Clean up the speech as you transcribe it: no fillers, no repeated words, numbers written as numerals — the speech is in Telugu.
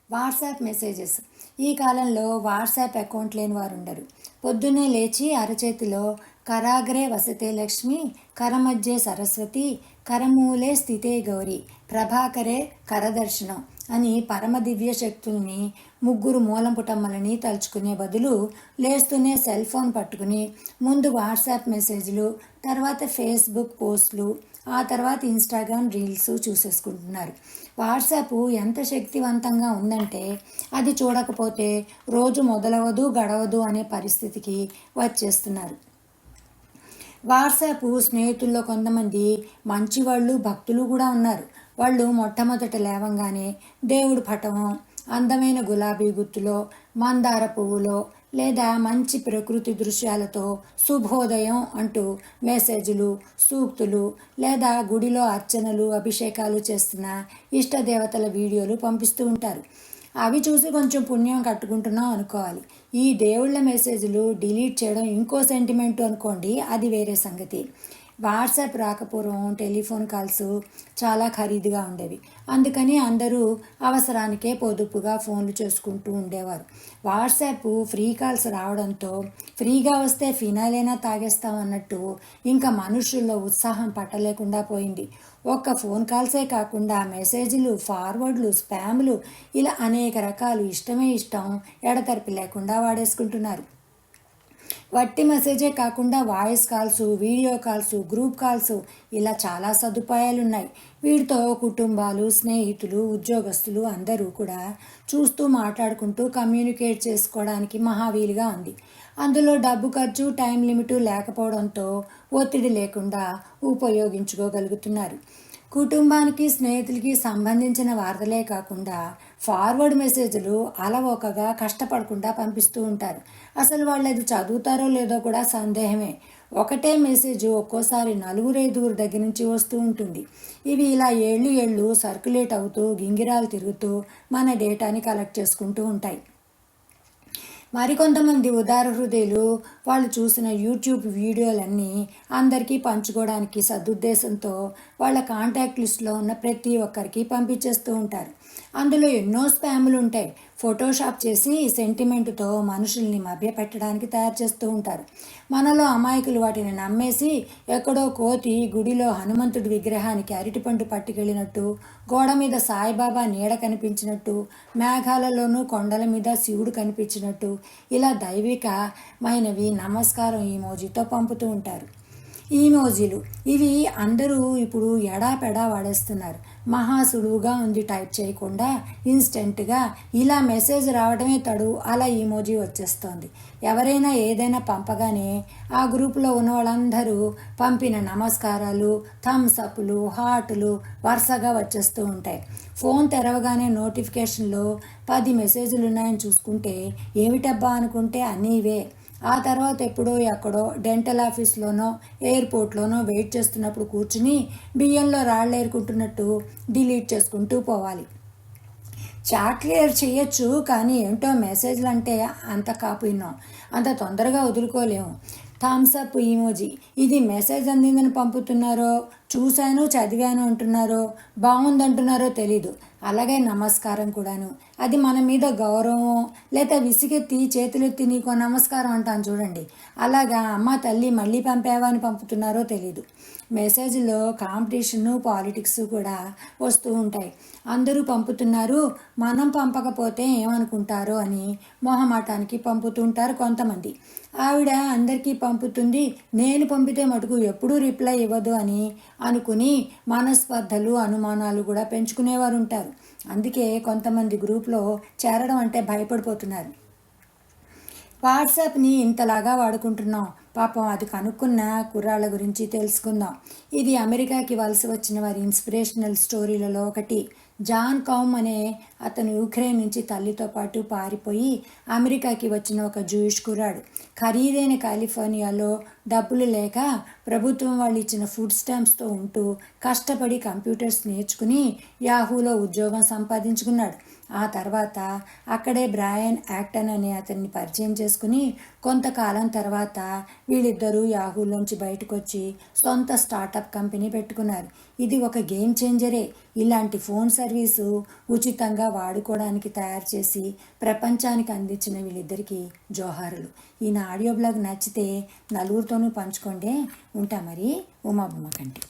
WhatsApp messages. ఈ కాలంలో వాట్సాప్ అకౌంట్ లేని వారు ఉండరు. పొద్దున్నే లేచి అరచేతిలో కరాగ్రే వసతే లక్ష్మి, కరమధ్యే సరస్వతి, కరమూలే స్థితే గౌరి, ప్రభాకరే కరదర్శనం అని పరమ దివ్య శక్తుల్ని ముగ్గురు మూలంపుటమ్మలని తలుచుకునే బదులు లేస్తూనే సెల్ ఫోన్ పట్టుకుని ముందు వాట్సాప్ మెసేజ్లు, తర్వాత ఫేస్బుక్ పోస్టులు, ఆ తర్వాత ఇన్స్టాగ్రామ్ రీల్స్ చూసేసుకుంటున్నారు. వాట్సాప్ ఎంత శక్తివంతంగా ఉందంటే అది చూడకపోతే రోజు మొదలవదు గడవదు అనే పరిస్థితికి వచ్చేస్తున్నారు. వాట్సాప్ స్నేహితుల్లో కొంతమంది మంచివాళ్ళు భక్తులు కూడా ఉన్నారు. వాళ్ళు మొట్టమొదట లేవంగానే దేవుడి పటమో, అందమైన గులాబీ గుత్తులో, మందార పువ్వులో లేదా మంచి ప్రకృతి దృశ్యాలతో శుభోదయం అంటూ మెసేజ్లు, సూక్తులు లేదా గుడిలో అర్చనలు, అభిషేకాలు చేస్తున్న ఇష్టదేవతల వీడియోలు పంపిస్తూ ఉంటారు. అవి చూసి కొంచెం పుణ్యం కట్టుకుంటున్నాం అనుకోవాలి. ఈ దేవుళ్ళ మెసేజ్లు డిలీట్ చేయడం ఇంకో సెంటిమెంట్ అనుకోండి, అది వేరే సంగతి. వాట్సాప్ రాకపూర్వం టెలిఫోన్ కాల్స్ చాలా ఖరీదుగా ఉండేవి. అందుకని అందరూ అవసరానికే పొదుపుగా ఫోన్లు చేసుకుంటూ ఉండేవారు. వాట్సాప్ ఫ్రీ కాల్స్ రావడంతో ఫ్రీగా వస్తే ఫినాయిలైనా తాగేస్తామన్నట్టు ఇంకా మనుషుల్లో ఉత్సాహం పట్టలేకుండా పోయింది. ఒక్క ఫోన్ కాల్సే కాకుండా మెసేజ్లు, ఫార్వర్డ్లు, స్పామ్లు ఇలా అనేక రకాలు ఇష్టమే ఇష్టం ఎడతెరిపి లేకుండా వాడేసుకుంటున్నారు. వట్టి మెసేజే కాకుండా voice calls, video calls, group calls ఇలా చాలా సదుపాయాలు ఉన్నాయి. వీటితో కుటుంబాలు, స్నేహితులు, ఉద్యోగస్తులు అందరూ కూడా చూస్తూ మాట్లాడుకుంటూ కమ్యూనికేట్ చేసుకోవడానికి మహావీలుగా ఉంది. అందులో డబ్బు ఖర్చు, టైం లిమిట్ లేకపోవడంతో ఒత్తిడి లేకుండా ఉపయోగించుకోగలుగుతున్నారు. కుటుంబానికి, స్నేహితులకి సంబంధించిన వార్తలే కాకుండా ఫార్వర్డ్ మెసేజ్లు అలవోకగా కష్టపడకుండా పంపిస్తూ ఉంటారు. అసలు వాళ్ళు అది చదువుతారో లేదో కూడా సందేహమే. ఒకటే మెసేజ్ ఒక్కోసారి 4-5 దగ్గర నుంచి వస్తూ ఉంటుంది. ఇవి ఇలా ఏళ్ళు సర్క్యులేట్ అవుతూ గింగిరాలు తిరుగుతూ మన డేటాని కలెక్ట్ చేసుకుంటూ ఉంటాయి. మరికొంతమంది ఉదార హృదయులు వాళ్ళు చూసిన యూట్యూబ్ వీడియోలన్నీ అందరికీ పంచుకోవడానికి సదుద్దేశంతో వాళ్ళ కాంటాక్ట్ లిస్ట్లో ఉన్న ప్రతి ఒక్కరికి పంపించేస్తూ ఉంటారు. అందులో ఎన్నో స్పాములు ఉంటాయి. ఫోటోషాప్ చేసి సెంటిమెంట్తో మనుషుల్ని మభ్యపెట్టడానికి తయారు చేస్తూ ఉంటారు. మనలో అమాయకులు వాటిని నమ్మేసి ఎక్కడో కోతి గుడిలో హనుమంతుడి విగ్రహానికి అరటిపండు పట్టుకెళ్ళినట్టు, గోడ మీద సాయిబాబా నీడ కనిపించినట్టు, మేఘాలలోనూ కొండల మీద శివుడు కనిపించినట్టు ఇలా దైవికమైనవి నమస్కారం ఈమోజీతో పంపుతూ ఉంటారు. ఈమోజీలు ఇవి అందరూ ఇప్పుడు ఎడాపెడా వాడేస్తున్నారు. మహా సులువుగా ఉంది టైప్ చేయకుండా ఇన్స్టెంట్గా ఇలా మెసేజ్ రావడమే తడు అలా ఈమోజీ వచ్చేస్తోంది. ఎవరైనా ఏదైనా పంపగానే ఆ గ్రూపులో ఉన్న వాళ్ళందరూ పంపిన నమస్కారాలు, థమ్స్ అప్లు, హార్టులు వరుసగా వచ్చేస్తూ ఉంటాయి. ఫోన్ తెరవగానే నోటిఫికేషన్లో 10 మెసేజ్లు ఉన్నాయని చూసుకుంటే ఏమిటబ్బా అనుకుంటే అన్నీ ఇవే. ఆ తర్వాత ఎప్పుడో ఎక్కడో డెంటల్ ఆఫీస్లోనో ఎయిర్పోర్ట్లోనో వెయిట్ చేస్తున్నప్పుడు కూర్చుని బియ్యంలో రాళ్ళు ఏరుకుంటున్నట్టు డిలీట్ చేసుకుంటూ పోవాలి. చాట్ క్లియర్ చేయొచ్చు, కానీ ఏంటో మెసేజ్లు అంటే అంత కాపున్నాం, అంత తొందరగా వదులుకోలేము. థమ్స్అప్ ఈమోజీ ఇది మెసేజ్ అందిందని పంపుతున్నారో, చూశాను చదివాను అంటున్నారో, బాగుందంటున్నారో తెలీదు. అలాగే నమస్కారం కూడాను, అది మన మీద గౌరవం లేదా విసిగెత్తి చేతులెత్తి నీకో నమస్కారం అంటాను చూడండి, అలాగా అమ్మ తల్లి మళ్ళీ పంపావా అని పంపుతున్నారో తెలీదు. మెసేజ్లో కాంపిటీషను, పాలిటిక్స్ కూడా వస్తూ ఉంటాయి. అందరూ పంపుతున్నారు, మనం పంపకపోతే ఏమనుకుంటారో అని మొహమాటానికి పంపుతుంటారు కొంతమంది. ఆవిడ అందరికీ పంపుతుంది, నేను పంపితే మటుకు ఎప్పుడూ రిప్లై ఇవ్వదు అని అనుకుని మనస్పర్ధలు, అనుమానాలు కూడా పెంచుకునేవారు ఉంటారు. అందుకే కొంతమంది గ్రూప్లో చేరడం అంటే భయపడిపోతున్నారు. వాట్సాప్ని ఇంతలాగా వాడుకుంటున్నాం, పాపం అది కనుక్కున్న కుర్రాళ్ళ గురించి తెలుసుకుందాం. ఇది అమెరికాకి వలస వచ్చిన వారి ఇన్స్పిరేషనల్ స్టోరీలలో ఒకటి. జాన్ కౌమ్ అనే అతను యుక్రెయిన్ నుంచి తల్లితో పాటు పారిపోయి అమెరికాకి వచ్చిన ఒక జూయిష్ కుర్రాడు. ఖరీదైన కాలిఫోర్నియాలో డబ్బులు లేక ప్రభుత్వం వాళ్ళు ఇచ్చిన ఫుడ్ స్టాంప్స్తో ఉంటూ కష్టపడి కంప్యూటర్స్ నేర్చుకుని యాహూలో ఉద్యోగం సంపాదించుకున్నాడు. ఆ తర్వాత అక్కడే బ్రయన్ యాక్టన్ అనే అతన్ని పరిచయం చేసుకుని కొంతకాలం తర్వాత వీళ్ళిద్దరూ యాహూలోంచి బయటకు వచ్చి సొంత స్టార్టప్ కంపెనీ పెట్టుకున్నారు. ఇది ఒక గేమ్ చేంజరే. ఇలాంటి ఫోన్ సర్వీసు ఉచితంగా వాడుకోవడానికి తయారు చేసి ప్రపంచానికి అందించిన వీళ్ళిద్దరికీ జోహారులు. ఈ నా ఆడియో బ్లాగ్ నచ్చితే నలుగురితోనూ పంచుకోండి. ఉంటా మరి. ఉమాబొమ్మ కంటి.